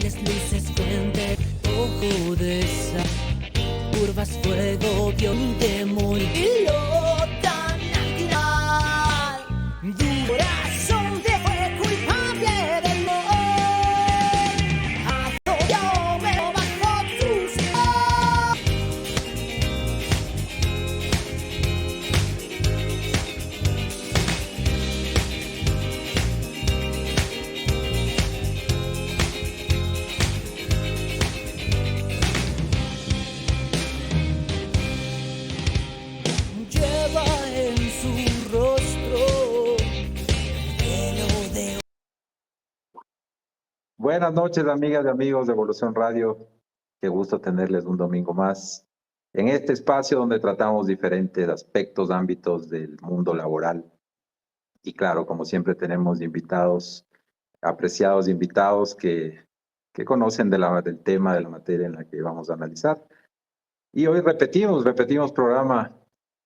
Ángeles, luces, fuentes, ojo de sal, curvas, fuego, vio un demonio y lo tan natural. Tu corazón te fue culpable del mal. Yo me bajo tus ojos. Lleva en su rostro velo de... Buenas noches, amigas y amigos de Evolución Radio. Qué gusto tenerles un domingo más en este espacio donde tratamos diferentes aspectos, ámbitos del mundo laboral. Y claro, como siempre tenemos invitados, apreciados invitados que conocen del tema, de la materia en la que vamos a analizar. Y hoy repetimos programa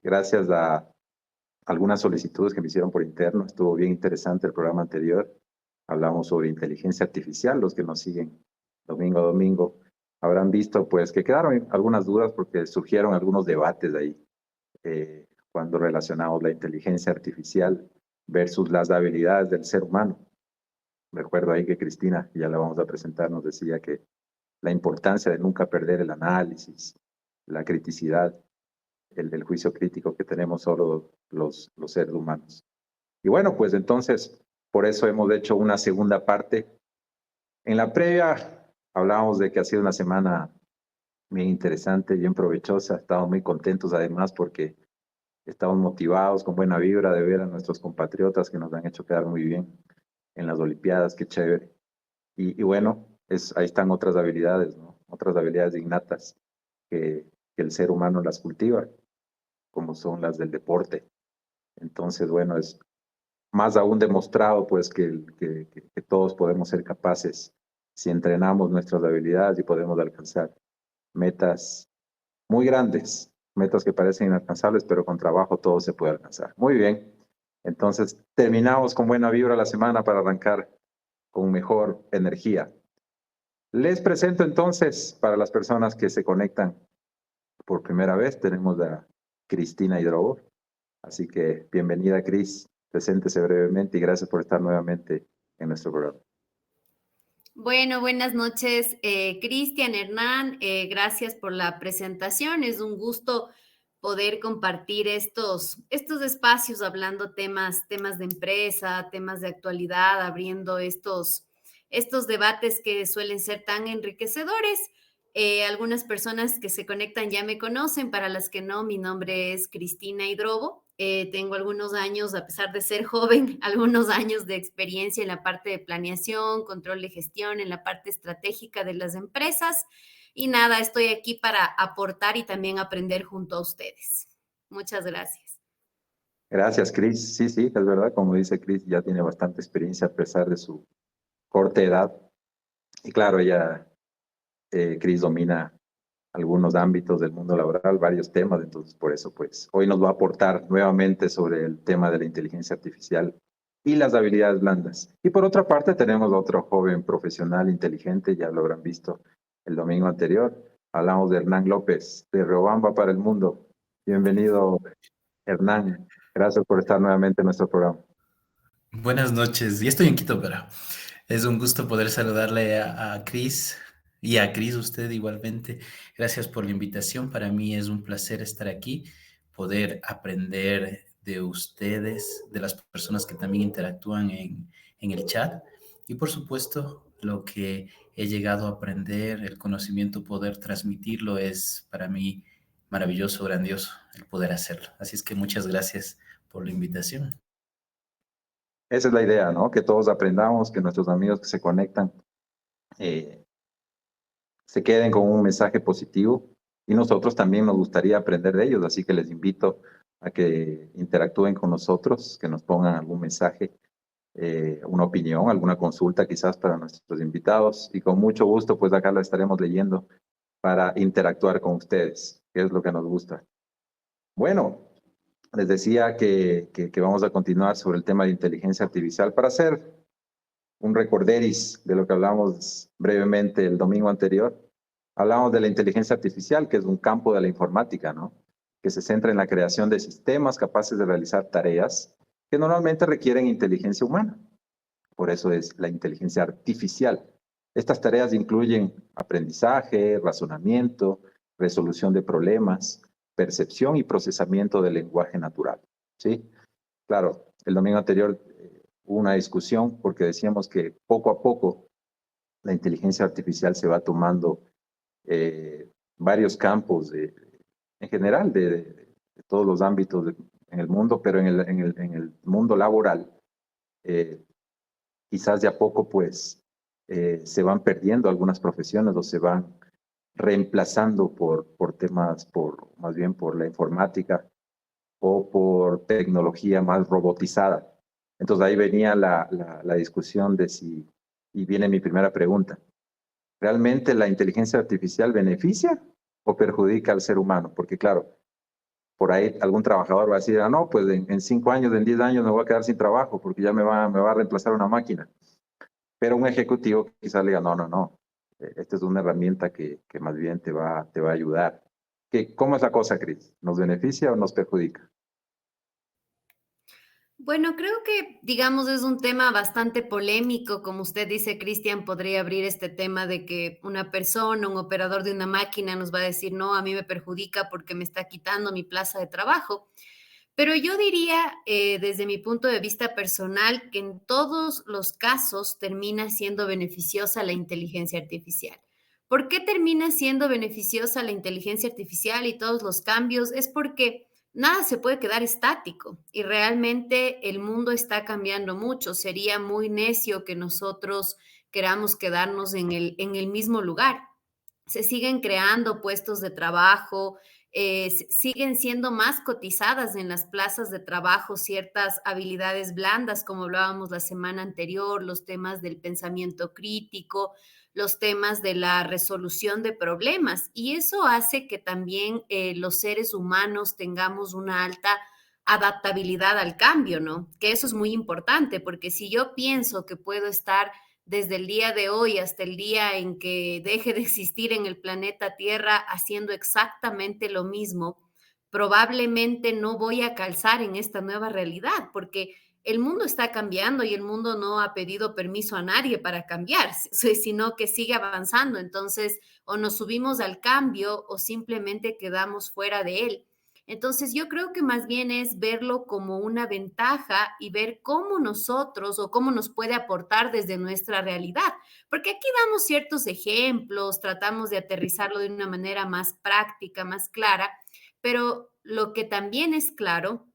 gracias a algunas solicitudes que me hicieron por interno. Estuvo bien interesante el programa anterior. Hablamos sobre inteligencia artificial. Los que nos siguen domingo a domingo habrán visto pues que quedaron algunas dudas porque surgieron algunos debates ahí cuando relacionamos la inteligencia artificial versus las habilidades del ser humano. Recuerdo ahí que Cristina, que ya la vamos a presentar, nos decía que la importancia de nunca perder el análisis, la criticidad, el juicio crítico que tenemos solo los seres humanos. Y bueno, pues entonces, por eso hemos hecho una segunda parte. En la previa hablábamos de que ha sido una semana bien interesante, bien provechosa. Estamos muy contentos además porque estamos motivados, con buena vibra de ver a nuestros compatriotas que nos han hecho quedar muy bien en las Olimpiadas, qué chévere. Y bueno, ahí están otras habilidades, ¿no? Otras habilidades innatas que el ser humano las cultiva, como son las del deporte. Entonces, bueno, es más aún demostrado pues que todos podemos ser capaces si entrenamos nuestras habilidades y podemos alcanzar metas muy grandes, metas que parecen inalcanzables, pero con trabajo todo se puede alcanzar. Muy bien, entonces terminamos con buena vibra la semana para arrancar con mejor energía. Les presento entonces, para las personas que se conectan por primera vez, tenemos a Cristina Hidrobo. Así que bienvenida, Cris. Preséntese brevemente y gracias por estar nuevamente en nuestro programa. Bueno, buenas noches, Cristian, Hernán. Gracias por la presentación. Es un gusto poder compartir estos espacios hablando temas de empresa, temas de actualidad, abriendo estos debates que suelen ser tan enriquecedores. Algunas personas que se conectan ya me conocen, para las que no, mi nombre es Cristina Hidrobo. Tengo algunos años, a pesar de ser joven, algunos años de experiencia en la parte de planeación, control de gestión, en la parte estratégica de las empresas. Y nada, estoy aquí para aportar y también aprender junto a ustedes. Muchas gracias. Gracias, Cris. Sí, es verdad, como dice Cris, ya tiene bastante experiencia a pesar de su corta edad. Y claro, Cris domina algunos ámbitos del mundo laboral, varios temas, entonces por eso pues hoy nos va a aportar nuevamente sobre el tema de la inteligencia artificial y las habilidades blandas. Y por otra parte tenemos otro joven profesional inteligente, ya lo habrán visto el domingo anterior, hablamos de Hernán López, de Riobamba para el Mundo. Bienvenido, Hernán. Gracias por estar nuevamente en nuestro programa. Buenas noches, y estoy en Quito, pero es un gusto poder saludarle a Cris y a Cris, usted igualmente. Gracias por la invitación. Para mí es un placer estar aquí, poder aprender de ustedes, de las personas que también interactúan en el chat y por supuesto lo que he llegado a aprender, el conocimiento, poder transmitirlo es para mí maravilloso, grandioso el poder hacerlo. Así es que muchas gracias por la invitación. Esa es la idea, ¿no? Que todos aprendamos, que nuestros amigos que se conectan se queden con un mensaje positivo y nosotros también nos gustaría aprender de ellos, así que les invito a que interactúen con nosotros, que nos pongan algún mensaje, una opinión, alguna consulta quizás para nuestros invitados y con mucho gusto pues acá la estaremos leyendo para interactuar con ustedes, que es lo que nos gusta. Bueno, les decía que vamos a continuar sobre el tema de inteligencia artificial para hacer un recorderis de lo que hablamos brevemente el domingo anterior, hablamos de la inteligencia artificial, que es un campo de la informática, ¿no? Que se centra en la creación de sistemas capaces de realizar tareas que normalmente requieren inteligencia humana. Por eso es la inteligencia artificial. Estas tareas incluyen aprendizaje, razonamiento, resolución de problemas, percepción y procesamiento del lenguaje natural, ¿sí? Claro, el domingo anterior hubo una discusión porque decíamos que poco a poco la inteligencia artificial se va tomando varios campos en general de todos los ámbitos en el mundo, pero en el mundo laboral quizás de a poco pues se van perdiendo algunas profesiones o se van reemplazando por temas, más bien por la informática o por tecnología más robotizada. Entonces ahí venía la discusión de si, y viene mi primera pregunta, ¿realmente la inteligencia artificial beneficia o perjudica al ser humano? Porque claro, por ahí algún trabajador va a decir, no, pues en 5 años, en 10 años me voy a quedar sin trabajo porque ya me va a reemplazar una máquina. Pero un ejecutivo quizás le diga, no, esta es una herramienta que más bien te va a ayudar. ¿Cómo es la cosa, Cris? ¿Nos beneficia o nos perjudica? Bueno, creo que, digamos, es un tema bastante polémico. Como usted dice, Cristian, podría abrir este tema de que una persona, un operador de una máquina nos va a decir, no, a mí me perjudica porque me está quitando mi plaza de trabajo. Pero yo diría, desde mi punto de vista personal, que en todos los casos termina siendo beneficiosa la inteligencia artificial. ¿Por qué termina siendo beneficiosa la inteligencia artificial y todos los cambios? Es porque nada se puede quedar estático y realmente el mundo está cambiando mucho. Sería muy necio que nosotros queramos quedarnos en el mismo lugar. Se siguen creando puestos de trabajo, siguen siendo más cotizadas en las plazas de trabajo ciertas habilidades blandas, como hablábamos la semana anterior, los temas del pensamiento crítico, los temas de la resolución de problemas. Y eso hace que también los seres humanos tengamos una alta adaptabilidad al cambio, ¿no? Que eso es muy importante, porque si yo pienso que puedo estar desde el día de hoy hasta el día en que deje de existir en el planeta Tierra haciendo exactamente lo mismo, probablemente no voy a calzar en esta nueva realidad, porque el mundo está cambiando y el mundo no ha pedido permiso a nadie para cambiar, sino que sigue avanzando. Entonces, o nos subimos al cambio o simplemente quedamos fuera de él. Entonces, yo creo que más bien es verlo como una ventaja y ver cómo nosotros o cómo nos puede aportar desde nuestra realidad. Porque aquí damos ciertos ejemplos, tratamos de aterrizarlo de una manera más práctica, más clara, pero lo que también es claro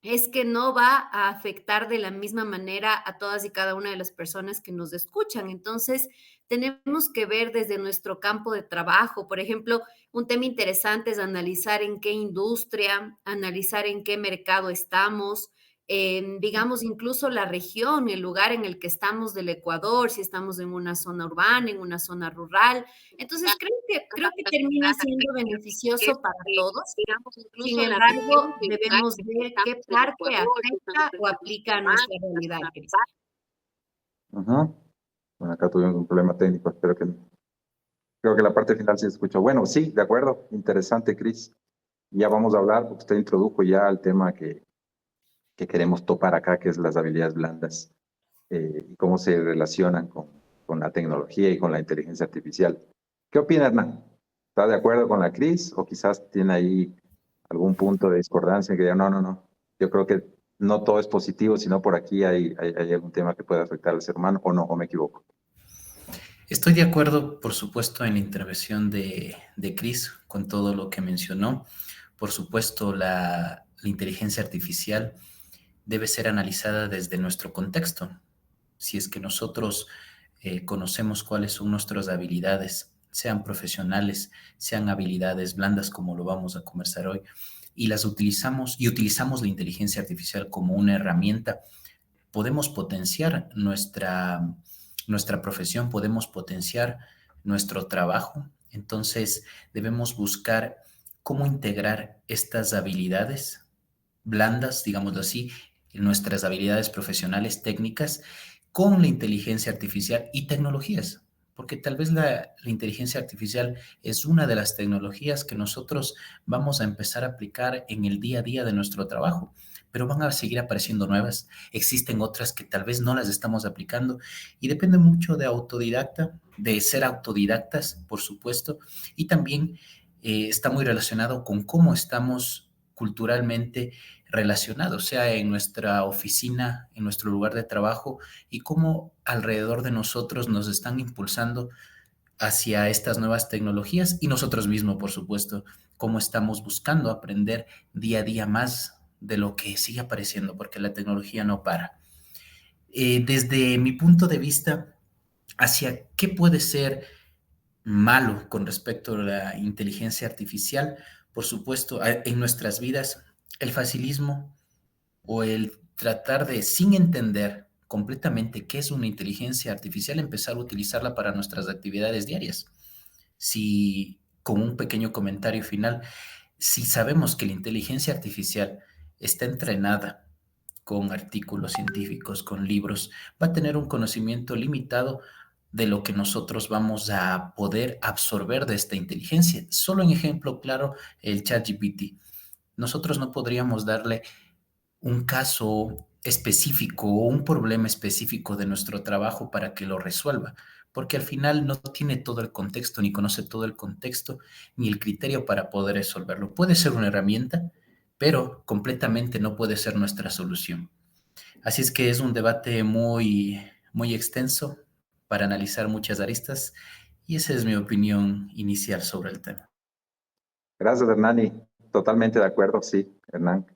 es que no va a afectar de la misma manera a todas y cada una de las personas que nos escuchan. Entonces, tenemos que ver desde nuestro campo de trabajo. Por ejemplo, un tema interesante es analizar en qué industria, analizar en qué mercado estamos, digamos, incluso la región, el lugar en el que estamos del Ecuador, si estamos en una zona urbana, en una zona rural. Entonces, creo que termina siendo beneficioso para todos. Sin embargo, debemos ver qué parte afecta o aplica a nuestra realidad, Cristian. Bueno, acá tuvimos un problema técnico, creo que la parte final se escuchó. Bueno, sí, de acuerdo, interesante, Cris. Ya vamos a hablar, porque usted introdujo ya el tema que queremos topar acá, que es las habilidades blandas y cómo se relacionan con la tecnología y con la inteligencia artificial. ¿Qué opina, Hernán? ¿Está de acuerdo con la Cris o quizás tiene ahí algún punto de discordancia que diga, no, yo creo que no todo es positivo, sino por aquí hay algún tema que puede afectar al ser humano, o no, o me equivoco? Estoy de acuerdo, por supuesto, en la intervención de Cris con todo lo que mencionó. Por supuesto, la inteligencia artificial debe ser analizada desde nuestro contexto. Si es que nosotros conocemos cuáles son nuestras habilidades, sean profesionales, sean habilidades blandas, como lo vamos a conversar hoy, y las utilizamos la inteligencia artificial como una herramienta, podemos potenciar nuestra profesión, podemos potenciar nuestro trabajo. Entonces, debemos buscar cómo integrar estas habilidades blandas, digámoslo así, nuestras habilidades profesionales técnicas con la inteligencia artificial y tecnologías, porque tal vez la inteligencia artificial es una de las tecnologías que nosotros vamos a empezar a aplicar en el día a día de nuestro trabajo, pero van a seguir apareciendo nuevas. Existen otras que tal vez no las estamos aplicando y depende mucho de ser autodidactas, por supuesto, y también está muy relacionado con cómo estamos culturalmente relacionados, sea en nuestra oficina, en nuestro lugar de trabajo, y cómo alrededor de nosotros nos están impulsando hacia estas nuevas tecnologías y nosotros mismos, por supuesto, cómo estamos buscando aprender día a día más de lo que sigue apareciendo, porque la tecnología no para. Desde mi punto de vista, hacia qué puede ser malo con respecto a la inteligencia artificial, por supuesto, en nuestras vidas, el facilismo o el tratar de, sin entender completamente qué es una inteligencia artificial, empezar a utilizarla para nuestras actividades diarias. Si, con un pequeño comentario final, si sabemos que la inteligencia artificial está entrenada con artículos científicos, con libros, va a tener un conocimiento limitado de lo que nosotros vamos a poder absorber de esta inteligencia. Solo en ejemplo claro, el ChatGPT. Nosotros no podríamos darle un caso específico o un problema específico de nuestro trabajo para que lo resuelva, porque al final no tiene todo el contexto, ni conoce todo el contexto, ni el criterio para poder resolverlo. Puede ser una herramienta, pero completamente no puede ser nuestra solución. Así es que es un debate muy, muy extenso para analizar muchas aristas y esa es mi opinión inicial sobre el tema. Gracias, Hernani. Totalmente de acuerdo, sí, Hernán.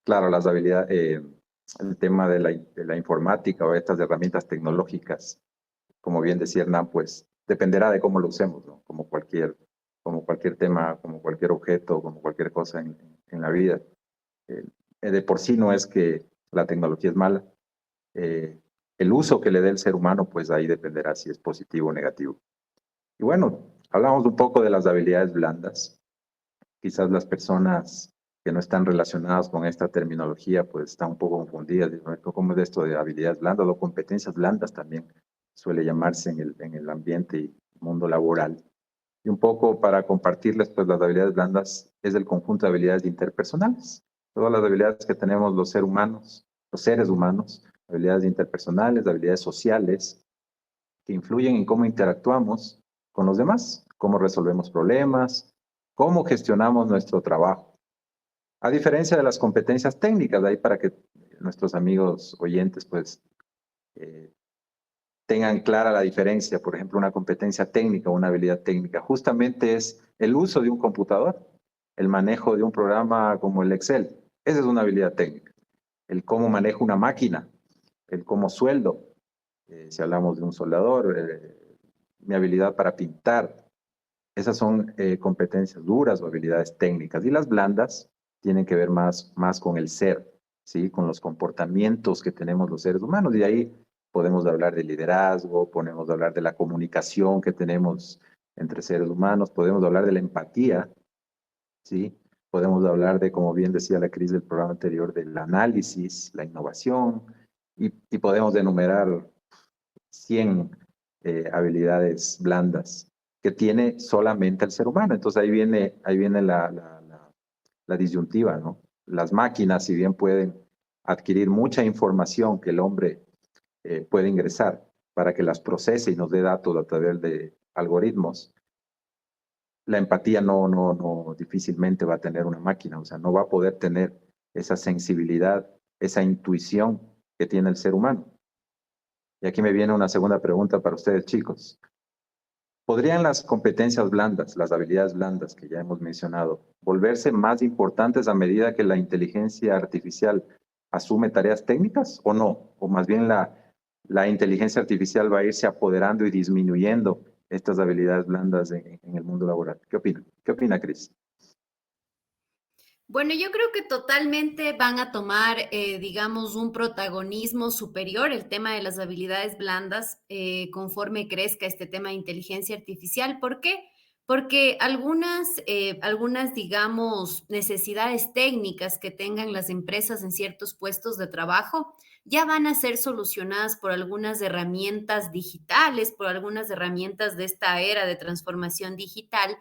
Claro, las habilidades, el tema de la informática o estas herramientas tecnológicas, como bien decía Hernán, pues dependerá de cómo lo usemos, ¿no? Como cualquier tema, como cualquier objeto, como cualquier cosa en la vida. De por sí no es que la tecnología es mala. El uso que le dé el ser humano, pues ahí dependerá si es positivo o negativo. Y bueno, hablamos un poco de las habilidades blandas. Quizás las personas que no están relacionadas con esta terminología, pues están un poco confundidas. ¿Cómo es esto de habilidades blandas o competencias blandas también suele llamarse en el ambiente y mundo laboral? Y un poco para compartirles, pues las habilidades blandas es el conjunto de habilidades interpersonales. Todas las habilidades que tenemos los seres humanos, habilidades interpersonales, habilidades sociales, que influyen en cómo interactuamos con los demás, cómo resolvemos problemas, cómo gestionamos nuestro trabajo. A diferencia de las competencias técnicas, ahí para que nuestros amigos oyentes pues tengan clara la diferencia. Por ejemplo, una competencia técnica o una habilidad técnica justamente es el uso de un computador, el manejo de un programa como el Excel. Esa es una habilidad técnica. El cómo manejo una máquina, el cómo sueldo, si hablamos de un soldador, mi habilidad para pintar. Esas son competencias duras o habilidades técnicas. Y las blandas tienen que ver más con el ser, ¿sí? Con los comportamientos que tenemos los seres humanos. Y ahí podemos hablar de liderazgo, podemos hablar de la comunicación que tenemos entre seres humanos, podemos hablar de la empatía, ¿sí? Podemos hablar de, como bien decía la Cris del programa anterior, del análisis, la innovación, y podemos enumerar 100 habilidades blandas que tiene solamente el ser humano. Entonces ahí viene la disyuntiva, ¿no? Las máquinas, si bien pueden adquirir mucha información que el hombre puede ingresar para que las procese y nos dé datos a través de algoritmos, la empatía no difícilmente va a tener una máquina, o sea, no va a poder tener esa sensibilidad, esa intuición que tiene el ser humano. Y aquí me viene una segunda pregunta para ustedes, chicos. ¿Podrían las competencias blandas, las habilidades blandas que ya hemos mencionado, volverse más importantes a medida que la inteligencia artificial asume tareas técnicas o no? O más bien la inteligencia artificial va a irse apoderando y disminuyendo estas habilidades blandas en el mundo laboral. ¿Qué opina? ¿Qué opina, Cris? Bueno, yo creo que totalmente van a tomar, digamos, un protagonismo superior el tema de las habilidades blandas conforme crezca este tema de inteligencia artificial. ¿Por qué? Porque algunas, digamos, necesidades técnicas que tengan las empresas en ciertos puestos de trabajo ya van a ser solucionadas por algunas herramientas digitales, por algunas herramientas de esta era de transformación digital,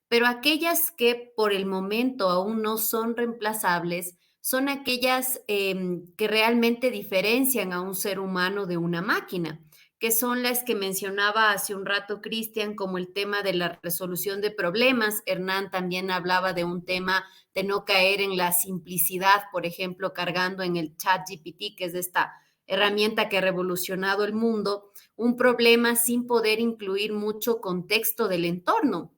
pero aquellas que por el momento aún no son reemplazables son aquellas que realmente diferencian a un ser humano de una máquina, que son las que mencionaba hace un rato Cristian, como el tema de la resolución de problemas. Hernán también hablaba de un tema de no caer en la simplicidad, por ejemplo, cargando en el chat GPT, que es esta herramienta que ha revolucionado el mundo, un problema sin poder incluir mucho contexto del entorno.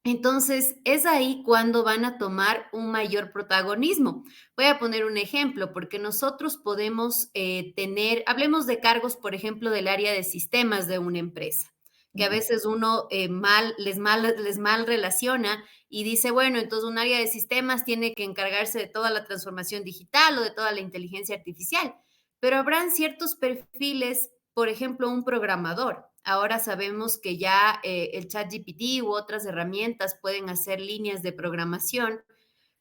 Entonces, es ahí cuando van a tomar un mayor protagonismo. Voy a poner un ejemplo, porque nosotros podemos tener, hablemos de cargos, por ejemplo, del área de sistemas de una empresa, que a veces uno les mal relaciona y dice, bueno, entonces un área de sistemas tiene que encargarse de toda la transformación digital o de toda la inteligencia artificial, pero habrán ciertos perfiles, por ejemplo, un programador. Ahora sabemos que ya el ChatGPT u otras herramientas pueden hacer líneas de programación,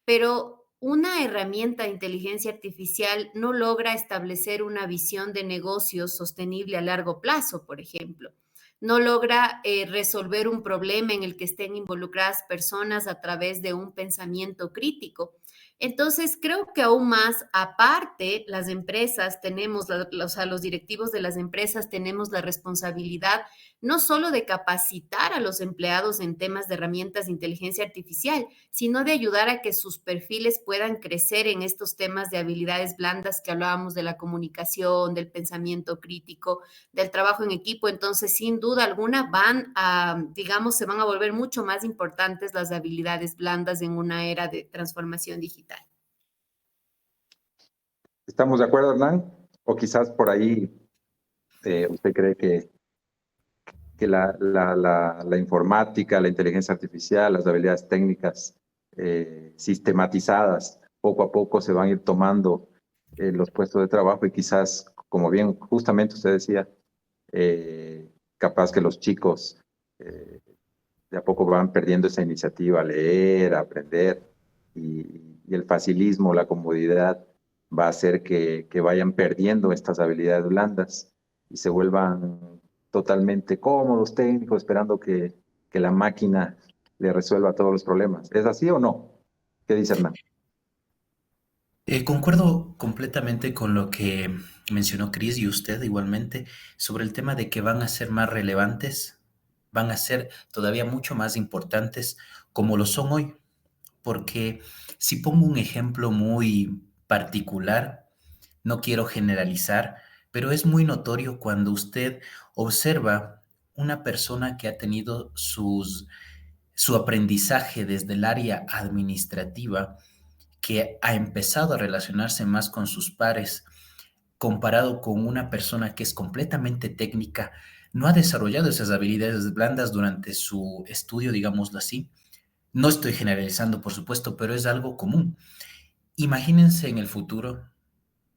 pero una herramienta de inteligencia artificial no logra establecer una visión de negocio sostenible a largo plazo, por ejemplo. No logra resolver un problema en el que estén involucradas personas a través de un pensamiento crítico. Entonces, creo que aún más, aparte, las empresas tenemos, los directivos de las empresas tenemos la responsabilidad no solo de capacitar a los empleados en temas de herramientas de inteligencia artificial, sino de ayudar a que sus perfiles puedan crecer en estos temas de habilidades blandas que hablábamos, de la comunicación, del pensamiento crítico, del trabajo en equipo. Entonces, sin duda alguna, digamos, se van a volver mucho más importantes las habilidades blandas en una era de transformación digital. ¿Estamos de acuerdo, Hernán? O quizás por ahí usted cree que la informática, la inteligencia artificial, las habilidades técnicas sistematizadas, poco a poco se van a ir tomando los puestos de trabajo y quizás, como bien justamente usted decía, capaz que los chicos de a poco van perdiendo esa iniciativa a leer, a aprender, y el facilismo, la comodidad va a hacer que vayan perdiendo estas habilidades blandas y se vuelvan totalmente cómodos, técnicos, esperando que la máquina le resuelva todos los problemas. ¿Es así o no? ¿Qué dice Hernán? Concuerdo completamente con lo que mencionó Chris y usted igualmente sobre el tema de que van a ser más relevantes, van a ser todavía mucho más importantes como lo son hoy. Porque si pongo un ejemplo muy particular, no quiero generalizar, pero es muy notorio cuando usted observa una persona que ha tenido su aprendizaje desde el área administrativa, que ha empezado a relacionarse más con sus pares, comparado con una persona que es completamente técnica, no ha desarrollado esas habilidades blandas durante su estudio, digámoslo así. No estoy generalizando, por supuesto, pero es algo común. Imagínense en el futuro,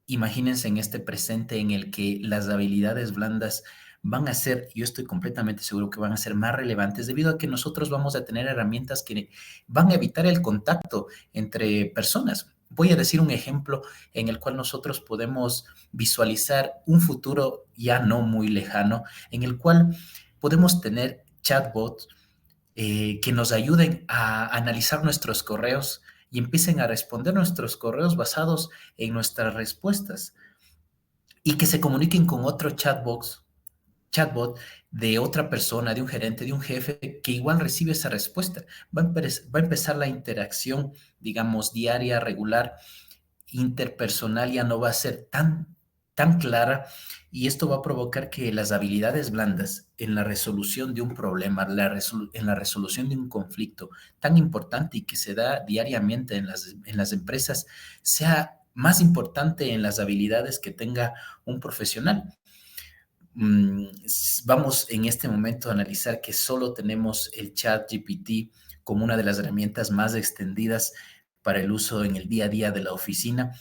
imagínense en este presente en el que las habilidades blandas van a ser, yo estoy completamente seguro que van a ser más relevantes debido a que nosotros vamos a tener herramientas que van a evitar el contacto entre personas. Voy a decir un ejemplo en el cual nosotros podemos visualizar un futuro ya no muy lejano, en el cual podemos tener chatbots que nos ayuden a analizar nuestros correos y empiecen a responder nuestros correos basados en nuestras respuestas y que se comuniquen con otro chatbot de otra persona, de un gerente, de un jefe que igual recibe esa respuesta. Va a empezar la interacción, digamos, diaria, regular, interpersonal, ya no va a ser tan clara, y esto va a provocar que las habilidades blandas en la resolución de un problema, en la resolución de un conflicto tan importante y que se da diariamente en las empresas, sea más importante en las habilidades que tenga un profesional. Vamos en este momento a analizar que solo tenemos el chat GPT como una de las herramientas más extendidas para el uso en el día a día de la oficina,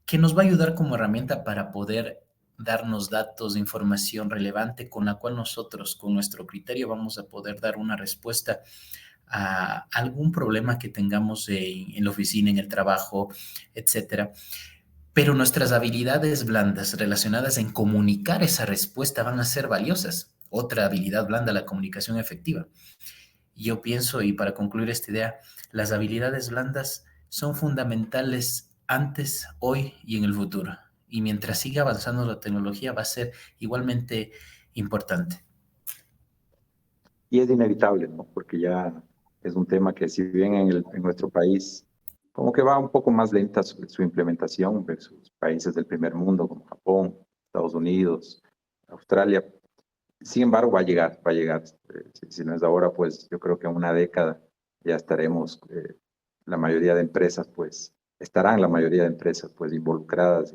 que nos va a ayudar como herramienta para poder darnos datos, información relevante con la cual nosotros, con nuestro criterio, vamos a poder dar una respuesta a algún problema que tengamos en la oficina, en el trabajo, etcétera. Pero nuestras habilidades blandas relacionadas en comunicar esa respuesta van a ser valiosas. Otra habilidad blanda, la comunicación efectiva. Yo pienso, y para concluir esta idea, las habilidades blandas son fundamentales antes, hoy y en el futuro. Y mientras siga avanzando la tecnología va a ser igualmente importante. Y es inevitable, ¿no? Porque ya es un tema que si bien en nuestro país como que va un poco más lenta su implementación versus países del primer mundo como Japón, Estados Unidos, Australia. Sin embargo, va a llegar, va a llegar. Si no es ahora, pues yo creo que en una década ya estaremos, la mayoría de empresas, pues estarán la mayoría de empresas, pues involucradas,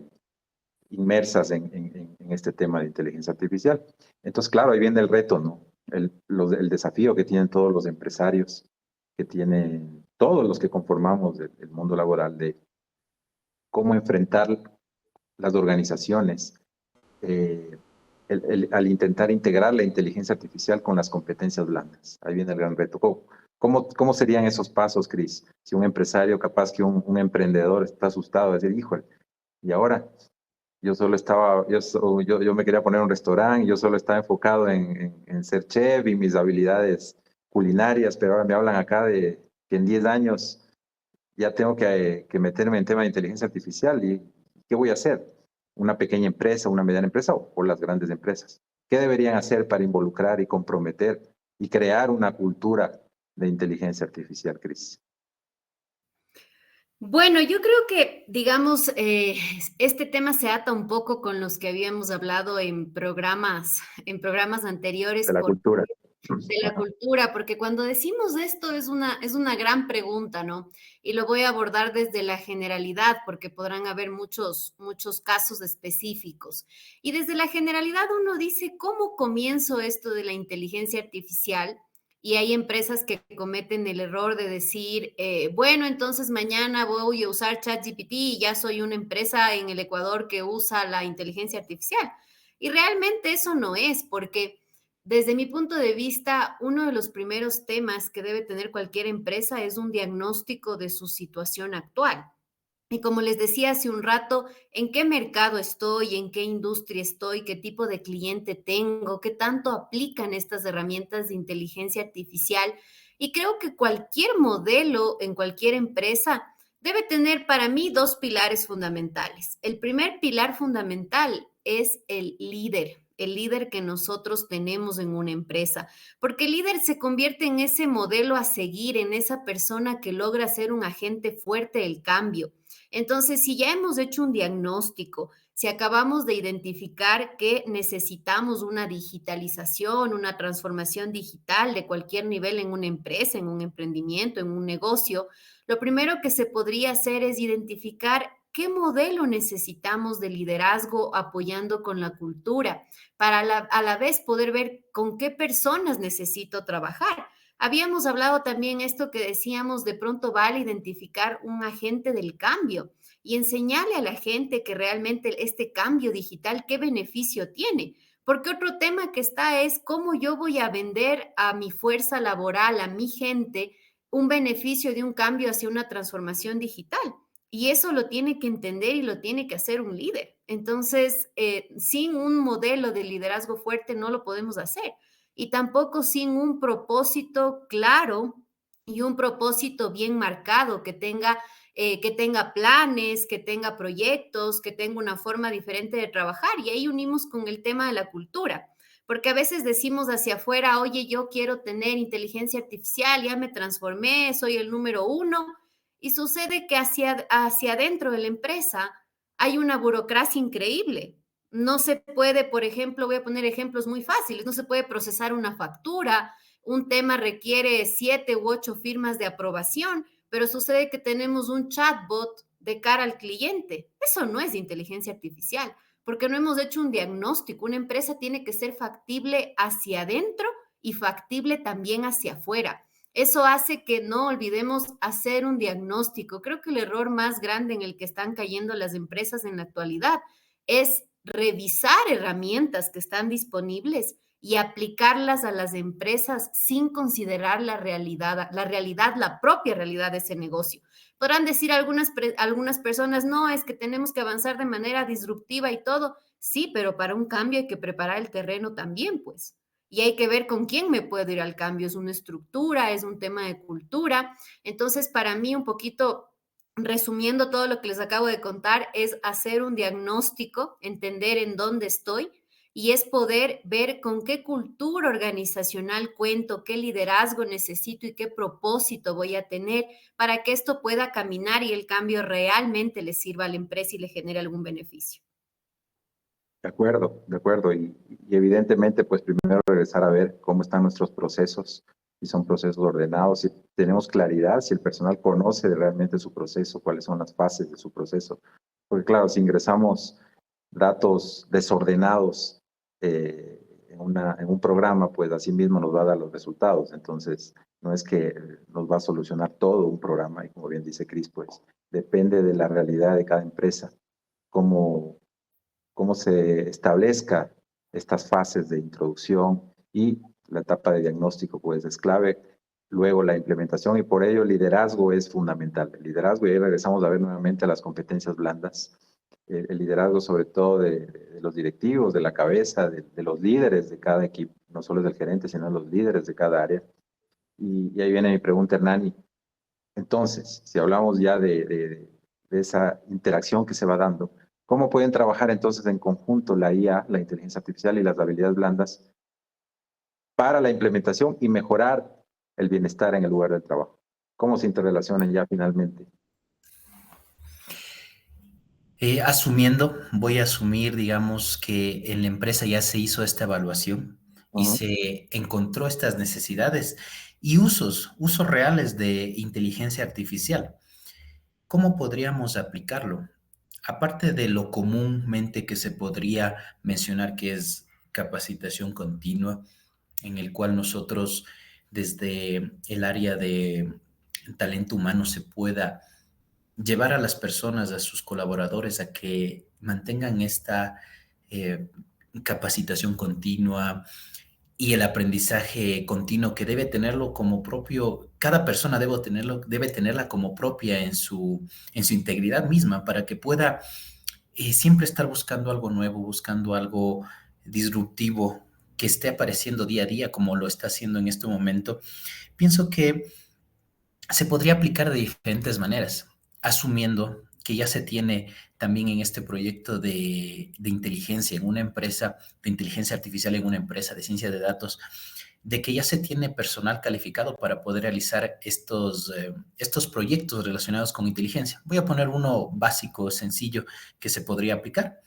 inmersas en este tema de inteligencia artificial. Entonces, claro, ahí viene el reto, ¿no? El desafío que tienen todos los empresarios, que tienen todos los que conformamos el mundo laboral, de cómo enfrentar las organizaciones al intentar integrar la inteligencia artificial con las competencias blandas. Ahí viene el gran reto. ¿Cómo serían esos pasos, Cris? Si un empresario, capaz que un emprendedor está asustado, de decir, híjole, y ahora yo solo estaba, yo me quería poner un restaurante, yo solo estaba enfocado en ser chef y mis habilidades culinarias, pero ahora me hablan acá de que en 10 años ya tengo que meterme en tema de inteligencia artificial y ¿qué voy a hacer? ¿Una pequeña empresa, una mediana empresa o las grandes empresas? ¿Qué deberían hacer para involucrar y comprometer y crear una cultura de inteligencia artificial, Cris? Bueno, yo creo que, digamos, este tema se ata un poco con los que habíamos hablado en programas anteriores, De la cultura. de la Ajá. cultura, porque cuando decimos esto es una gran pregunta, ¿no? Y lo voy a abordar desde la generalidad, porque podrán haber muchos casos específicos. Y desde la generalidad uno dice, ¿cómo comienzo esto de la inteligencia artificial? Y hay empresas que cometen el error de decir, bueno, entonces mañana voy a usar ChatGPT y ya soy una empresa en el Ecuador que usa la inteligencia artificial. Y realmente eso no es, porque desde mi punto de vista, uno de los primeros temas que debe tener cualquier empresa es un diagnóstico de su situación actual. Y como les decía hace un rato, ¿en qué mercado estoy? ¿En qué industria estoy? ¿Qué tipo de cliente tengo? ¿Qué tanto aplican estas herramientas de inteligencia artificial? Y creo que cualquier modelo en cualquier empresa debe tener para mí dos pilares fundamentales. El primer pilar fundamental es el líder que nosotros tenemos en una empresa, porque el líder se convierte en ese modelo a seguir, en esa persona que logra ser un agente fuerte del cambio. Entonces, si ya hemos hecho un diagnóstico, si acabamos de identificar que necesitamos una digitalización, una transformación digital de cualquier nivel en una empresa, en un emprendimiento, en un negocio, lo primero que se podría hacer es identificar qué modelo necesitamos de liderazgo apoyando con la cultura, para a la vez poder ver con qué personas necesito trabajar. Habíamos hablado también esto que decíamos, de pronto vale identificar un agente del cambio y enseñarle a la gente que realmente este cambio digital, qué beneficio tiene. Porque otro tema que está es cómo yo voy a vender a mi fuerza laboral, a mi gente, un beneficio de un cambio hacia una transformación digital. Y eso lo tiene que entender y lo tiene que hacer un líder. Entonces, sin un modelo de liderazgo fuerte no lo podemos hacer. Y tampoco sin un propósito claro y un propósito bien marcado, que tenga planes, que tenga proyectos, que tenga una forma diferente de trabajar. Y ahí unimos con el tema de la cultura. Porque a veces decimos hacia afuera, oye, yo quiero tener inteligencia artificial, ya me transformé, soy el número uno. Y sucede que hacia adentro de la empresa hay una burocracia increíble. No se puede, por ejemplo, voy a poner ejemplos muy fáciles, no se puede procesar una factura, un tema requiere 7 u 8 firmas de aprobación, pero sucede que tenemos un chatbot de cara al cliente. Eso no es inteligencia artificial, porque no hemos hecho un diagnóstico. Una empresa tiene que ser factible hacia adentro y factible también hacia afuera. Eso hace que no olvidemos hacer un diagnóstico. Creo que el error más grande en el que están cayendo las empresas en la actualidad es revisar herramientas que están disponibles y aplicarlas a las empresas sin considerar la propia realidad de ese negocio. Podrán decir algunas personas, no, es que tenemos que avanzar de manera disruptiva y todo. Sí, pero para un cambio hay que preparar el terreno también, pues. Y hay que ver con quién me puedo ir al cambio. Es una estructura, es un tema de cultura. Entonces, para mí, un poquito resumiendo todo lo que les acabo de contar, es hacer un diagnóstico, entender en dónde estoy y es poder ver con qué cultura organizacional cuento, qué liderazgo necesito y qué propósito voy a tener para que esto pueda caminar y el cambio realmente le sirva a la empresa y le genere algún beneficio. De acuerdo, de acuerdo. Y evidentemente, pues primero regresar a ver cómo están nuestros procesos, si son procesos ordenados, si tenemos claridad, si el personal conoce realmente su proceso, cuáles son las fases de su proceso. Porque claro, si ingresamos datos desordenados en un programa, pues así mismo nos va a dar los resultados. Entonces, no es que nos va a solucionar todo un programa, y como bien dice Cris, pues depende de la realidad de cada empresa, cómo se establezca estas fases de introducción y la etapa de diagnóstico, pues es clave. Luego la implementación y por ello el liderazgo es fundamental. El liderazgo, y ahí regresamos a ver nuevamente las competencias blandas. El liderazgo sobre todo de los directivos, de la cabeza, de los líderes de cada equipo, no solo del gerente, sino los líderes de cada área. Y ahí viene mi pregunta, Hernani. Entonces, si hablamos ya de esa interacción que se va dando, ¿cómo pueden trabajar entonces en conjunto la IA, la inteligencia artificial y las habilidades blandas para la implementación y mejorar el bienestar en el lugar del trabajo? ¿Cómo se interrelacionan ya finalmente? Voy a asumir, digamos, que en la empresa ya se hizo esta evaluación y se encontró estas necesidades y usos reales de inteligencia artificial. ¿Cómo podríamos aplicarlo? Aparte de lo comúnmente que se podría mencionar, que es capacitación continua, en el cual nosotros desde el área de talento humano se pueda llevar a las personas, a sus colaboradores, a que mantengan esta capacitación continua y el aprendizaje continuo que debe tenerlo como propio, cada persona debe tenerla como propia en su integridad misma para que pueda siempre estar buscando algo nuevo, buscando algo disruptivo que esté apareciendo día a día como lo está haciendo en este momento. Pienso que se podría aplicar de diferentes maneras, asumiendo que ya se tiene también en este proyecto de inteligencia en una empresa, de inteligencia artificial en una empresa de ciencia de datos, de que ya se tiene personal calificado para poder realizar estos proyectos relacionados con inteligencia. Voy a poner uno básico, sencillo, que se podría aplicar.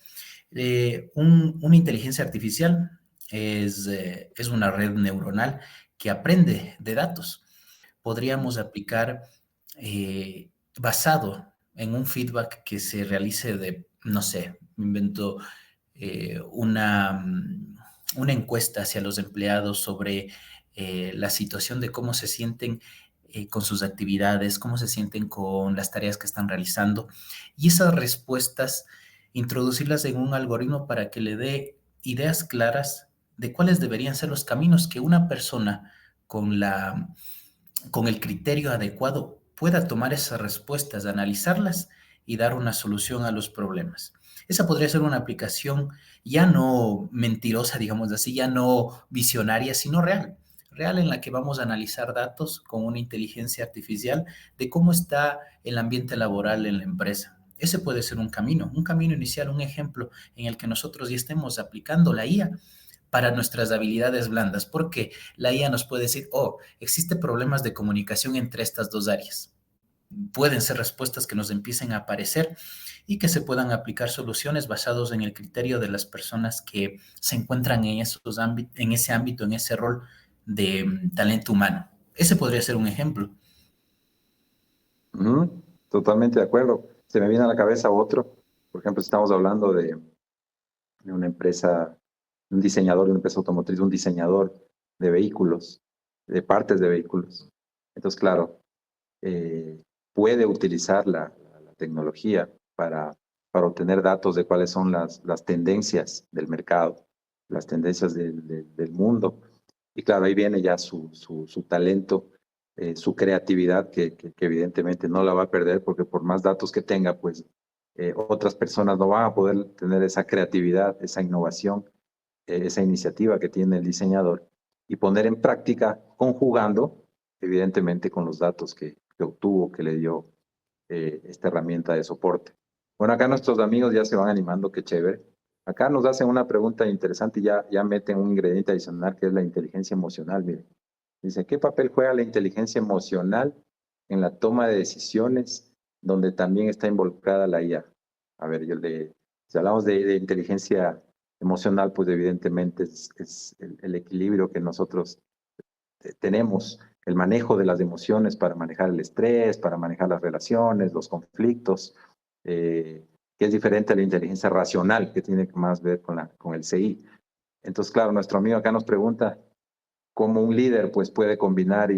Una inteligencia artificial es una red neuronal que aprende de datos. Podríamos aplicar basado en un feedback que se realice de, no sé, invento una encuesta hacia los empleados sobre la situación de cómo se sienten con sus actividades, cómo se sienten con las tareas que están realizando, y esas respuestas introducirlas en un algoritmo para que le dé ideas claras de cuáles deberían ser los caminos que una persona con el criterio adecuado pueda tomar esas respuestas, analizarlas y dar una solución a los problemas. Esa podría ser una aplicación ya no mentirosa, digamos así, ya no visionaria, sino real en la que vamos a analizar datos con una inteligencia artificial de cómo está el ambiente laboral en la empresa. Ese puede ser un camino inicial, un ejemplo en el que nosotros ya estemos aplicando la IA para nuestras habilidades blandas, porque la IA nos puede decir, existen problemas de comunicación entre estas dos áreas. Pueden ser respuestas que nos empiecen a aparecer y que se puedan aplicar soluciones basadas en el criterio de las personas que se encuentran en ese ámbito, en ese rol de talento humano. Ese podría ser un ejemplo. Totalmente de acuerdo. Se me viene a la cabeza otro. Por ejemplo, estamos hablando de una empresa, un diseñador de una empresa automotriz, un diseñador de vehículos, de partes de vehículos. Entonces, claro, puede utilizar la tecnología para obtener datos de cuáles son las tendencias del mercado las tendencias del mundo. Y claro, ahí viene ya su talento, su creatividad, que evidentemente no la va a perder, porque por más datos que tenga, pues otras personas no van a poder tener esa creatividad, esa innovación, esa iniciativa que tiene el diseñador, y poner en práctica conjugando, evidentemente, con los datos que obtuvo, que le dio esta herramienta de soporte. Bueno, acá nuestros amigos ya se van animando, qué chévere. Acá nos hacen una pregunta interesante y ya meten un ingrediente adicional, que es la inteligencia emocional. Miren, dice, ¿qué papel juega la inteligencia emocional en la toma de decisiones donde también está involucrada la IA? A ver, si hablamos de inteligencia emocional, pues evidentemente es el equilibrio que nosotros tenemos, el manejo de las emociones para manejar el estrés, para manejar las relaciones, los conflictos, que es diferente a la inteligencia racional, que tiene más ver con el CI. Entonces, claro, nuestro amigo acá nos pregunta cómo un líder pues, puede combinar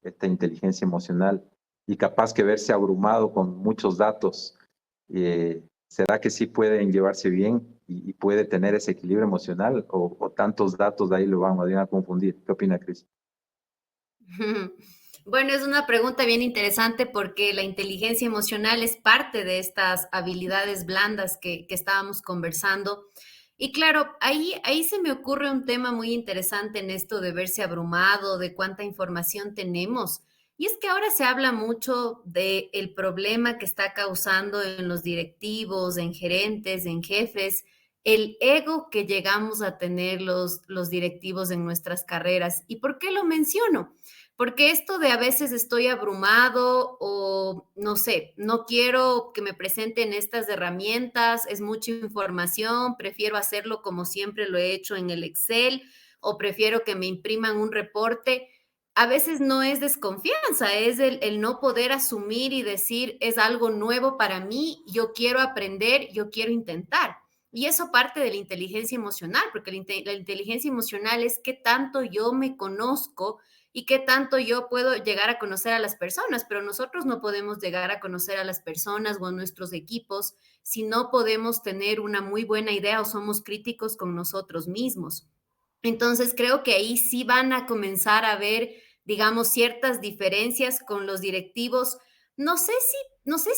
esta inteligencia emocional y capaz que verse abrumado con muchos datos. ¿Será que sí pueden llevarse bien y puede tener ese equilibrio emocional o tantos datos de ahí lo vamos a confundir? ¿Qué opina, Cris? Bueno, es una pregunta bien interesante porque la inteligencia emocional es parte de estas habilidades blandas que estábamos conversando. Y claro, ahí se me ocurre un tema muy interesante en esto de verse abrumado, de cuánta información tenemos. Y es que ahora se habla mucho del problema que está causando en los directivos, en gerentes, en jefes, el ego que llegamos a tener los directivos en nuestras carreras. ¿Y por qué lo menciono? Porque esto de a veces estoy abrumado o no sé, no quiero que me presenten estas herramientas, es mucha información, prefiero hacerlo como siempre lo he hecho en el Excel o prefiero que me impriman un reporte. A veces no es desconfianza, es el no poder asumir y decir es algo nuevo para mí, yo quiero aprender, yo quiero intentar. Y eso parte de la inteligencia emocional, porque la inteligencia emocional es qué tanto yo me conozco y qué tanto yo puedo llegar a conocer a las personas, pero nosotros no podemos llegar a conocer a las personas o a nuestros equipos si no podemos tener una muy buena idea o somos críticos con nosotros mismos. Entonces creo que ahí sí van a comenzar a ver, digamos, ciertas diferencias con los directivos. No sé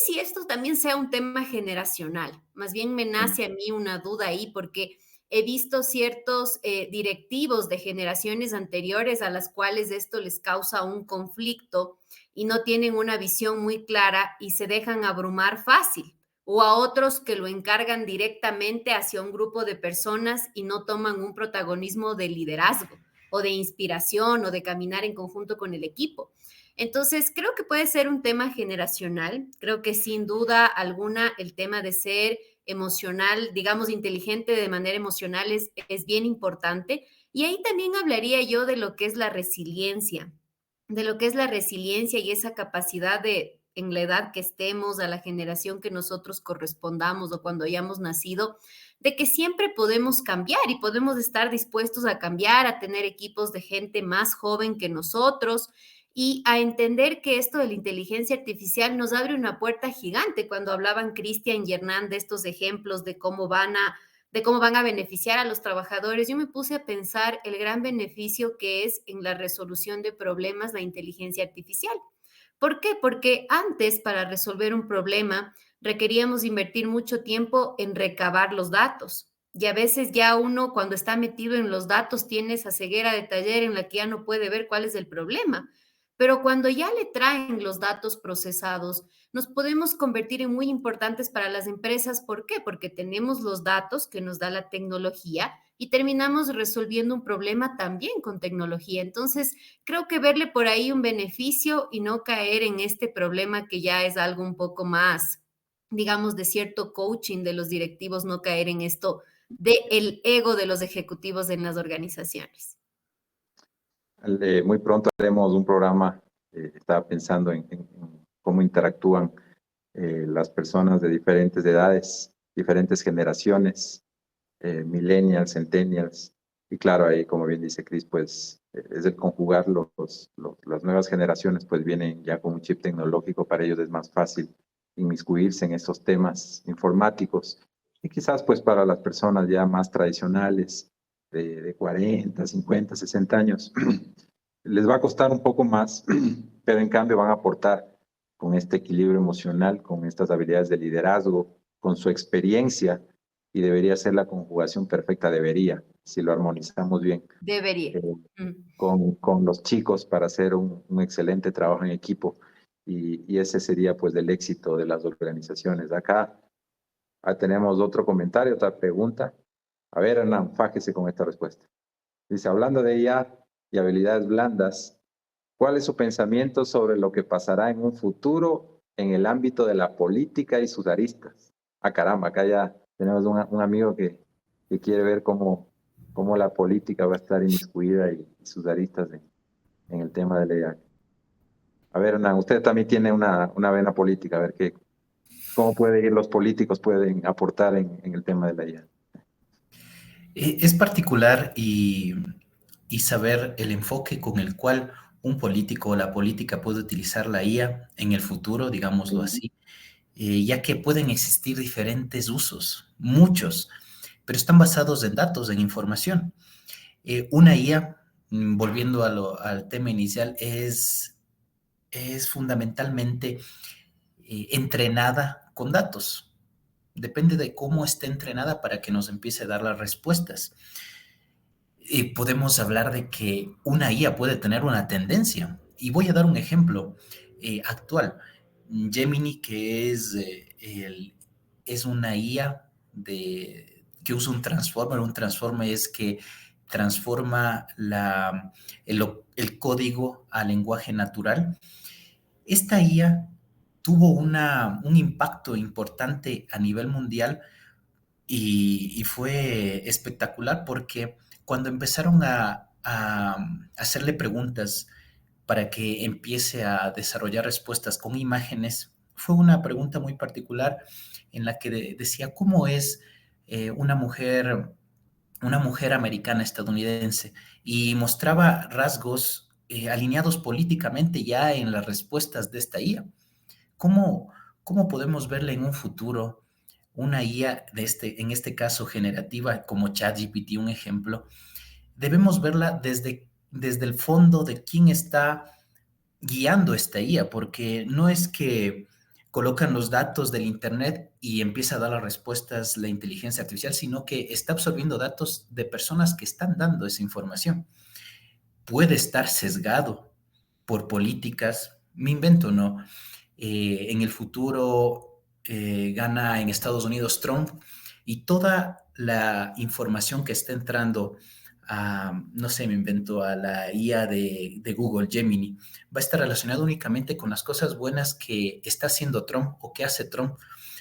si esto también sea un tema generacional. Más bien me nace a mí una duda ahí porque he visto ciertos directivos de generaciones anteriores a las cuales esto les causa un conflicto y no tienen una visión muy clara y se dejan abrumar fácil, o a otros que lo encargan directamente hacia un grupo de personas y no toman un protagonismo de liderazgo o de inspiración o de caminar en conjunto con el equipo. Entonces, creo que puede ser un tema generacional. Creo que sin duda alguna el tema de ser emocional, digamos, inteligente de manera emocional es bien importante. Y ahí también hablaría yo de lo que es la resiliencia, de lo que es la resiliencia y esa capacidad de, en la edad que estemos, a la generación que nosotros correspondamos o cuando hayamos nacido, de que siempre podemos cambiar y podemos estar dispuestos a cambiar, a tener equipos de gente más joven que nosotros y a entender que esto de la inteligencia artificial nos abre una puerta gigante. Cuando hablaban Cristian y Hernán de estos ejemplos de cómo van a beneficiar a los trabajadores, yo me puse a pensar el gran beneficio que es en la resolución de problemas la inteligencia artificial. ¿Por qué? Porque antes, para resolver un problema, requeríamos invertir mucho tiempo en recabar los datos. Y a veces ya uno, cuando está metido en los datos, tiene esa ceguera de taller en la que ya no puede ver cuál es el problema. Pero cuando ya le traen los datos procesados, nos podemos convertir en muy importantes para las empresas. ¿Por qué? Porque tenemos los datos que nos da la tecnología y terminamos resolviendo un problema también con tecnología. Entonces, creo que verle por ahí un beneficio y no caer en este problema que ya es algo un poco más, digamos, de cierto coaching de los directivos, no caer en esto del ego de los ejecutivos en las organizaciones. Muy pronto haremos un programa, estaba pensando en cómo interactúan las personas de diferentes edades, diferentes generaciones, millennials, centennials, y claro, ahí como bien dice Cris, pues es el conjugar las nuevas generaciones, pues vienen ya con un chip tecnológico, para ellos es más fácil inmiscuirse en estos temas informáticos, Y quizás pues para las personas ya más tradicionales, de 40, 50, 60 años, les va a costar un poco más, pero en cambio van a aportar con este equilibrio emocional, con estas habilidades de liderazgo, con su experiencia, y debería ser la conjugación perfecta, debería, si lo armonizamos bien, Debería. eh, con los chicos para hacer un excelente trabajo en equipo. Y ese sería pues el éxito de las organizaciones. Acá tenemos otro comentario, otra pregunta. A ver, Hernán, fájese con esta respuesta. Dice, hablando de IA y habilidades blandas, ¿cuál es su pensamiento sobre lo que pasará en un futuro en el ámbito de la política y sus aristas? Ah, caramba, acá ya tenemos un amigo que quiere ver cómo la política va a estar inmiscuida y sus aristas en el tema de la IA. A ver, Hernán, usted también tiene una vena política, a ver cómo puede ir los políticos pueden aportar en el tema de la IA. Es particular y saber el enfoque con el cual un político o la política puede utilizar la IA en el futuro, digámoslo así, ya que pueden existir diferentes usos, muchos, pero están basados en datos, en información. Una IA, volviendo al tema inicial, es fundamentalmente entrenada con datos. Depende de cómo esté entrenada para que nos empiece a dar las respuestas. Podemos hablar de que una IA puede tener una tendencia. Y voy a dar un ejemplo actual. Gemini, que es una IA que usa un transformer. Un transformer es que transforma el código a lenguaje natural. Esta IA tuvo un impacto importante a nivel mundial y fue espectacular porque cuando empezaron a hacerle preguntas para que empiece a desarrollar respuestas con imágenes, fue una pregunta muy particular en la que decía, ¿cómo es una mujer americana estadounidense? Y mostraba rasgos alineados políticamente ya en las respuestas de esta IA. ¿Cómo, cómo podemos verla en un futuro? Una IA, en este caso generativa, como ChatGPT, un ejemplo, debemos verla desde el fondo de quién está guiando esta IA, porque no es que colocan los datos del Internet y empieza a dar las respuestas la inteligencia artificial, sino que está absorbiendo datos de personas que están dando esa información. Puede estar sesgado por políticas, me invento, ¿no? En el futuro gana en Estados Unidos Trump y toda la información que está entrando a, no sé, me invento, a la IA de Google, Gemini, va a estar relacionado únicamente con las cosas buenas que está haciendo Trump o que hace Trump.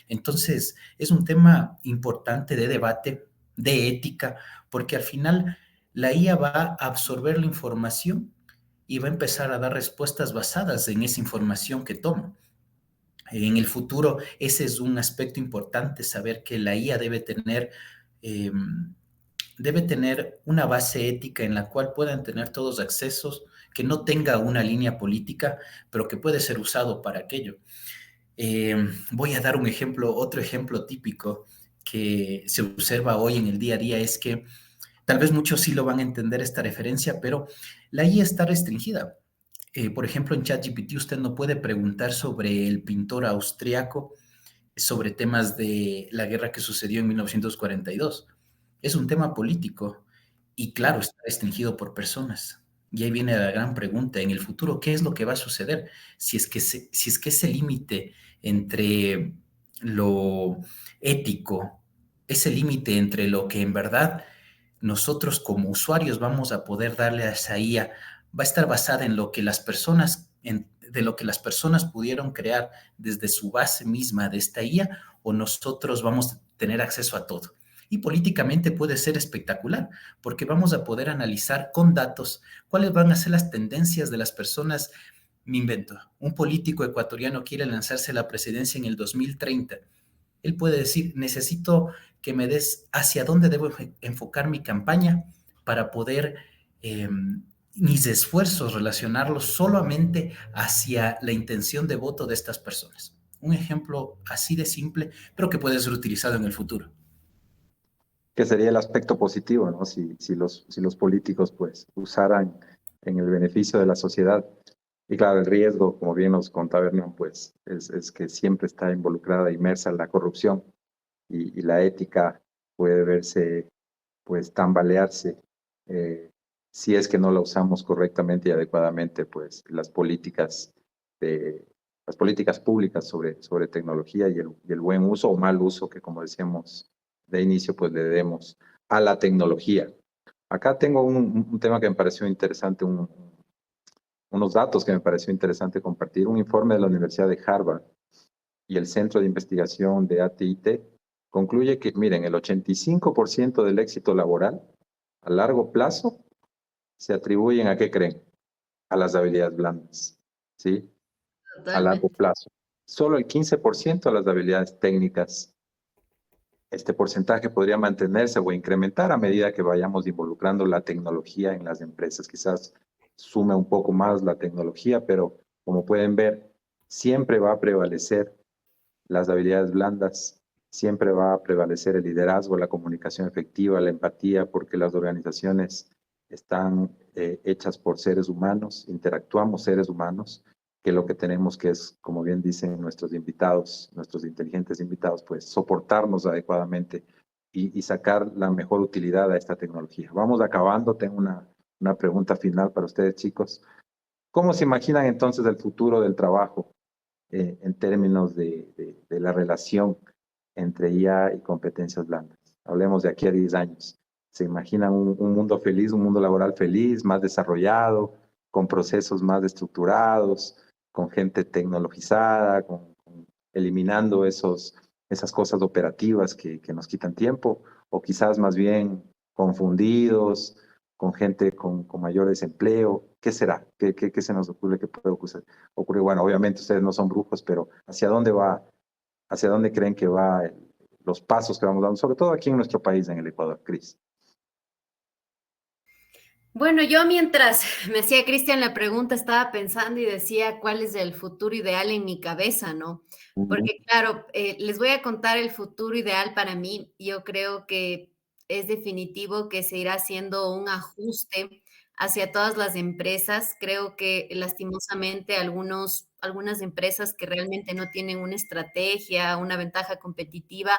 Entonces, es un tema importante de debate, de ética, porque al final la IA va a absorber la información y va a empezar a dar respuestas basadas en esa información que toma. En el futuro, ese es un aspecto importante, saber que la IA debe tener una base ética en la cual puedan tener todos accesos, que no tenga una línea política, pero que puede ser usado para aquello. Voy a dar un ejemplo, otro ejemplo típico que se observa hoy en el día a día es que tal vez muchos sí lo van a entender esta referencia, pero la IA está restringida. Por ejemplo, en ChatGPT usted no puede preguntar sobre el pintor austriaco, sobre temas de la guerra que sucedió en 1942. Es un tema político y claro, está restringido por personas. Y ahí viene la gran pregunta, en el futuro, ¿qué es lo que va a suceder? Si es que ese límite entre lo ético, ese límite entre lo que en verdad nosotros como usuarios vamos a poder darle a esa IA, va a estar basada en lo que las personas, de lo que las personas pudieron crear desde su base misma de esta IA, o nosotros vamos a tener acceso a todo. Y políticamente puede ser espectacular, porque vamos a poder analizar con datos cuáles van a ser las tendencias de las personas. Me invento, un político ecuatoriano quiere lanzarse a la presidencia en el 2030. Él puede decir, necesito que me des hacia dónde debo enfocar mi campaña para poder mis esfuerzos relacionarlos solamente hacia la intención de voto de estas personas. Un ejemplo así de simple, pero que puede ser utilizado en el futuro. que sería el aspecto positivo, ¿no? Si los políticos pues usaran en el beneficio de la sociedad. Y claro, el riesgo, como bien nos contaba Hernán, pues es que siempre está involucrada, inmersa en la corrupción y la ética puede verse, pues tambalearse si es que no la usamos correctamente y adecuadamente, pues las políticas públicas sobre tecnología y el buen uso o mal uso que, como decíamos de inicio, pues le demos a la tecnología. Acá tengo un tema que me pareció interesante, unos datos que me pareció interesante compartir. Un informe de la Universidad de Harvard y el Centro de Investigación de AT&T concluye que, miren, el 85% del éxito laboral a largo plazo se atribuyen a, ¿qué creen? A las habilidades blandas, ¿sí? A largo Totalmente. plazo. Solo el 15% a las habilidades técnicas. Este porcentaje podría mantenerse o incrementar a medida que vayamos involucrando la tecnología en las empresas. Quizás sume un poco más la tecnología, pero como pueden ver, siempre va a prevalecer las habilidades blandas, siempre va a prevalecer el liderazgo, la comunicación efectiva, la empatía, porque las organizaciones están hechas por seres humanos, interactuamos seres humanos, que lo que tenemos que es, como bien dicen nuestros invitados, nuestros inteligentes invitados, pues soportarnos adecuadamente y sacar la mejor utilidad a esta tecnología. Vamos acabando, tengo una pregunta final para ustedes, chicos. ¿Cómo se imaginan entonces el futuro del trabajo en términos de la relación entre IA y competencias blandas? Hablemos de aquí a 10 años. ¿Se imaginan un mundo feliz, un mundo laboral feliz, más desarrollado, con procesos más estructurados, con gente tecnologizada, eliminando esas cosas operativas que nos quitan tiempo? O quizás más bien confundidos, con gente con mayor desempleo. ¿Qué será? ¿Qué se nos ocurre que puede ocurrir? Bueno, obviamente ustedes no son brujos, pero ¿hacia dónde va? ¿Hacia dónde creen que va los pasos que vamos dando? Sobre todo aquí en nuestro país, en el Ecuador, Cris. Bueno, yo mientras me hacía Cristian la pregunta, estaba pensando y decía cuál es el futuro ideal en mi cabeza, ¿no? Porque claro, les voy a contar el futuro ideal para mí. Yo creo que es definitivo que se irá haciendo un ajuste hacia todas las empresas. Creo que lastimosamente algunas empresas que realmente no tienen una estrategia, una ventaja competitiva,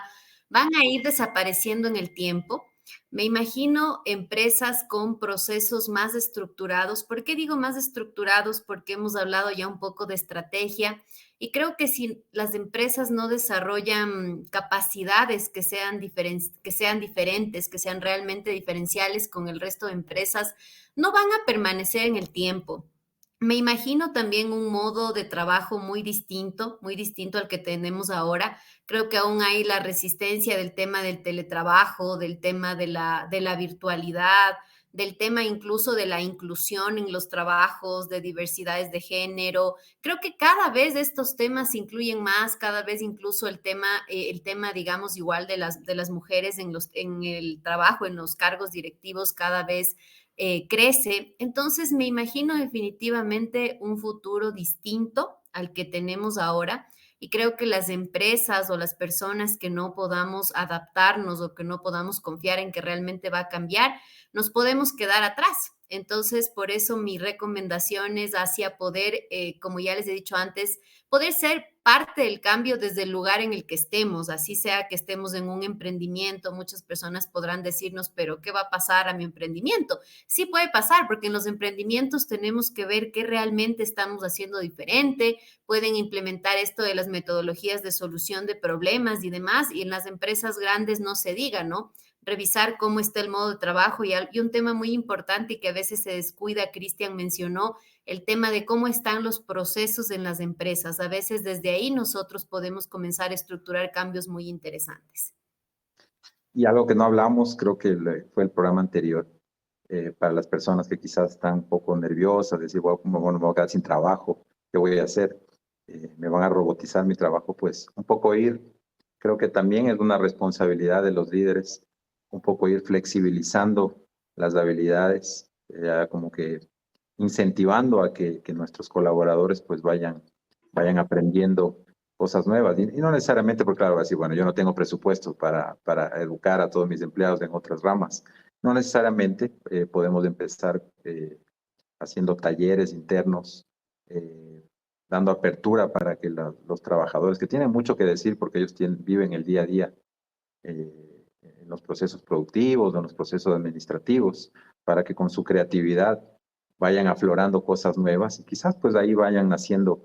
van a ir desapareciendo en el tiempo. Me imagino empresas con procesos más estructurados. ¿Por qué digo más estructurados? Porque hemos hablado ya un poco de estrategia y creo que si las empresas no desarrollan capacidades que sean realmente diferenciales con el resto de empresas, no van a permanecer en el tiempo. Me imagino también un modo de trabajo muy distinto al que tenemos ahora. Creo que aún hay la resistencia del tema del teletrabajo, del tema de la virtualidad, del tema incluso de la inclusión en los trabajos, de diversidades de género. Creo que cada vez estos temas se incluyen más, cada vez incluso el tema digamos, igual de las mujeres en el trabajo, en los cargos directivos, cada vez crece. Entonces, me imagino definitivamente un futuro distinto al que tenemos ahora. Y creo que las empresas o las personas que no podamos adaptarnos o que no podamos confiar en que realmente va a cambiar, nos podemos quedar atrás. Entonces, por eso mi recomendación es hacia poder, como ya les he dicho antes, poder ser parte del cambio desde el lugar en el que estemos, así sea que estemos en un emprendimiento. Muchas personas podrán decirnos, pero ¿qué va a pasar a mi emprendimiento? Sí puede pasar, porque en los emprendimientos tenemos que ver qué realmente estamos haciendo diferente. Pueden implementar esto de las metodologías de solución de problemas y demás, y en las empresas grandes no se diga, ¿no? Revisar cómo está el modo de trabajo y un tema muy importante y que a veces se descuida, Cristian mencionó, el tema de cómo están los procesos en las empresas. A veces desde ahí nosotros podemos comenzar a estructurar cambios muy interesantes. Y algo que no hablamos, creo que fue el programa anterior, para las personas que quizás están un poco nerviosas, decir, bueno, me voy a quedar sin trabajo, ¿qué voy a hacer? Me van a robotizar mi trabajo, pues un poco creo que también es una responsabilidad de los líderes, un poco ir flexibilizando las habilidades, como que incentivando a que nuestros colaboradores pues vayan aprendiendo cosas nuevas. Y no necesariamente, porque claro, va a decir, bueno, yo no tengo presupuesto para educar a todos mis empleados en otras ramas. No necesariamente podemos empezar haciendo talleres internos, dando apertura para que los trabajadores, que tienen mucho que decir porque ellos viven el día a día en los procesos productivos, en los procesos administrativos, para que con su creatividad vayan aflorando cosas nuevas y quizás pues ahí vayan naciendo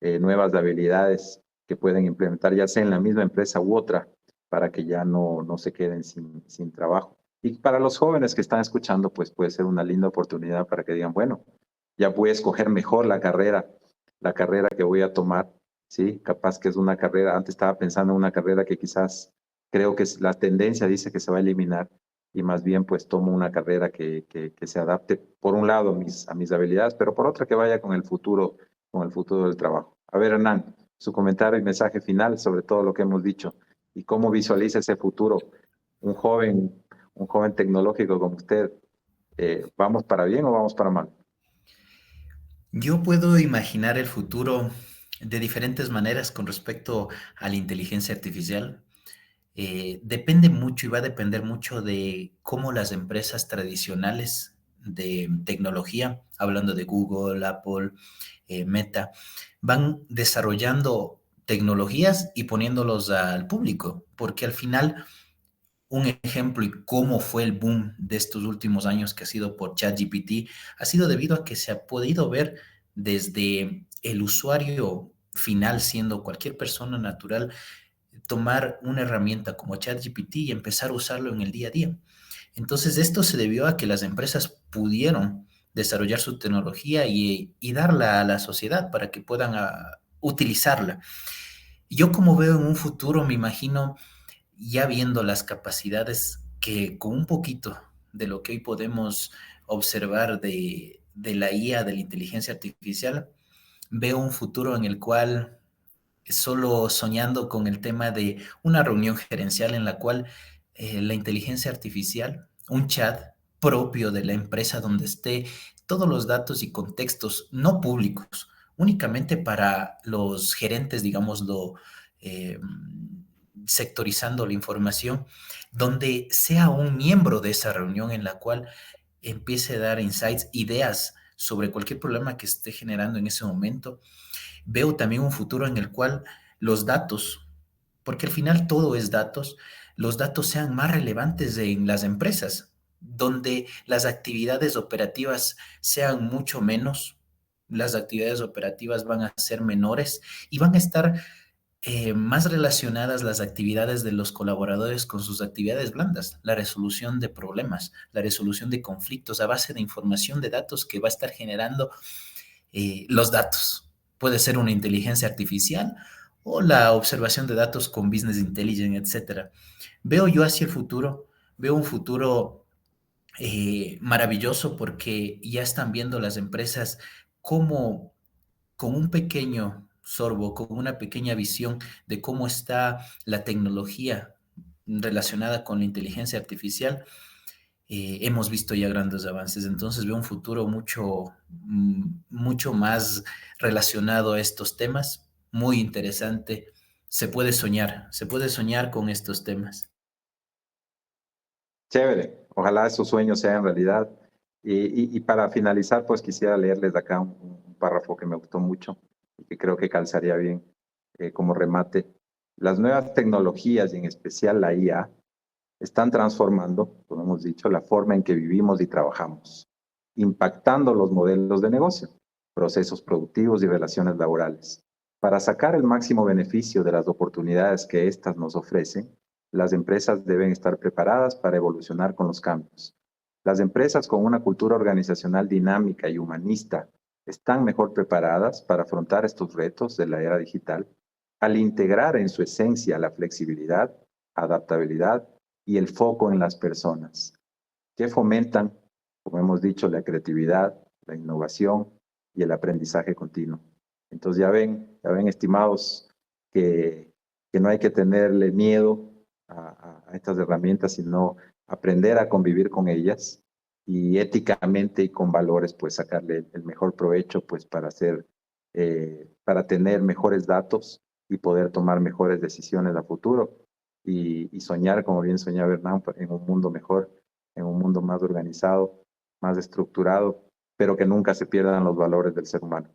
nuevas habilidades que pueden implementar ya sea en la misma empresa u otra para que ya no se queden sin trabajo. Y para los jóvenes que están escuchando, pues puede ser una linda oportunidad para que digan, bueno, ya voy a escoger mejor la carrera que voy a tomar, ¿sí? Capaz que es una carrera, antes estaba pensando en una carrera que quizás creo que la tendencia dice que se va a eliminar y más bien pues tomo una carrera que se adapte por un lado a mis habilidades, pero por otra que vaya con el futuro del trabajo. A ver, Hernán, su comentario y mensaje final sobre todo lo que hemos dicho y cómo visualiza ese futuro. Un joven tecnológico como usted, ¿vamos para bien o vamos para mal? Yo puedo imaginar el futuro de diferentes maneras con respecto a la inteligencia artificial. Depende mucho y va a depender mucho de cómo las empresas tradicionales de tecnología, hablando de Google, Apple, Meta, van desarrollando tecnologías y poniéndolos al público, porque al final un ejemplo y cómo fue el boom de estos últimos años que ha sido por ChatGPT, ha sido debido a que se ha podido ver desde el usuario final, siendo cualquier persona natural, tomar una herramienta como ChatGPT y empezar a usarlo en el día a día. Entonces, esto se debió a que las empresas pudieron desarrollar su tecnología y darla a la sociedad para que puedan utilizarla. Yo como veo en un futuro, me imagino ya viendo las capacidades que con un poquito de lo que hoy podemos observar de la IA, de la inteligencia artificial, veo un futuro en el cual solo soñando con el tema de una reunión gerencial en la cual la inteligencia artificial, un chat propio de la empresa donde esté todos los datos y contextos no públicos, únicamente para los gerentes, digámoslo, eh, sectorizando la información, donde sea un miembro de esa reunión en la cual empiece a dar insights, ideas sobre cualquier problema que esté generando en ese momento. Veo también un futuro en el cual los datos, porque al final todo es datos, los datos sean más relevantes en las empresas, donde las actividades operativas sean mucho menos, las actividades operativas van a ser menores y van a estar más relacionadas las actividades de los colaboradores con sus actividades blandas, la resolución de problemas, la resolución de conflictos a base de información de datos que va a estar generando los datos. Puede ser una inteligencia artificial o la observación de datos con business intelligence, etcétera. Veo yo hacia el futuro, veo un futuro maravilloso porque ya están viendo las empresas cómo con un pequeño sorbo, con una pequeña visión de cómo está la tecnología relacionada con la inteligencia artificial, hemos visto ya grandes avances. Entonces veo un futuro mucho más relacionado a estos temas, muy interesante. Se puede soñar con estos temas. Chévere, ojalá esos sueños sean realidad. Y para finalizar, pues quisiera leerles acá un párrafo que me gustó mucho y que creo que calzaría bien como remate. Las nuevas tecnologías y en especial la IA están transformando, como hemos dicho, la forma en que vivimos y trabajamos, impactando los modelos de negocio, procesos productivos y relaciones laborales. Para sacar el máximo beneficio de las oportunidades que éstas nos ofrecen, las empresas deben estar preparadas para evolucionar con los cambios. Las empresas con una cultura organizacional dinámica y humanista están mejor preparadas para afrontar estos retos de la era digital al integrar en su esencia la flexibilidad, adaptabilidad y el foco en las personas, que fomentan, como hemos dicho, la creatividad, la innovación y el aprendizaje continuo. Entonces ya ven estimados, que no hay que tenerle miedo a estas herramientas, sino aprender a convivir con ellas y éticamente y con valores, pues sacarle el mejor provecho, pues para tener mejores datos y poder tomar mejores decisiones a futuro y soñar, como bien soñaba Hernán, en un mundo mejor, en un mundo más organizado, más estructurado, pero que nunca se pierdan los valores del ser humano.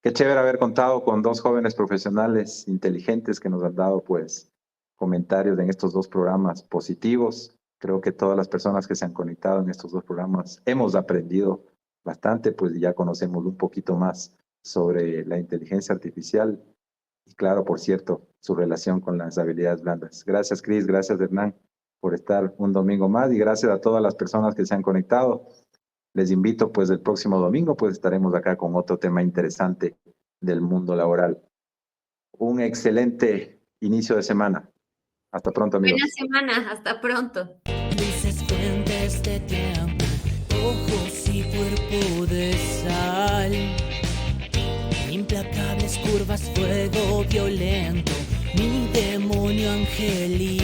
Qué chévere haber contado con dos jóvenes profesionales inteligentes que nos han dado pues comentarios en estos dos programas positivos. Creo que todas las personas que se han conectado en estos dos programas hemos aprendido bastante, pues ya conocemos un poquito más sobre la inteligencia artificial y claro, por cierto, su relación con las habilidades blandas. Gracias, Cris, gracias, Hernán, por estar un domingo más y gracias a todas las personas que se han conectado. Les invito, pues, el próximo domingo, pues, estaremos acá con otro tema interesante del mundo laboral. Un excelente inicio de semana. Hasta pronto, amigos. Buena semana, hasta pronto. Luces, fuentes de tiempo, ojos y cuerpo de sal. Implacables curvas, fuego violento, mi demonio angelical.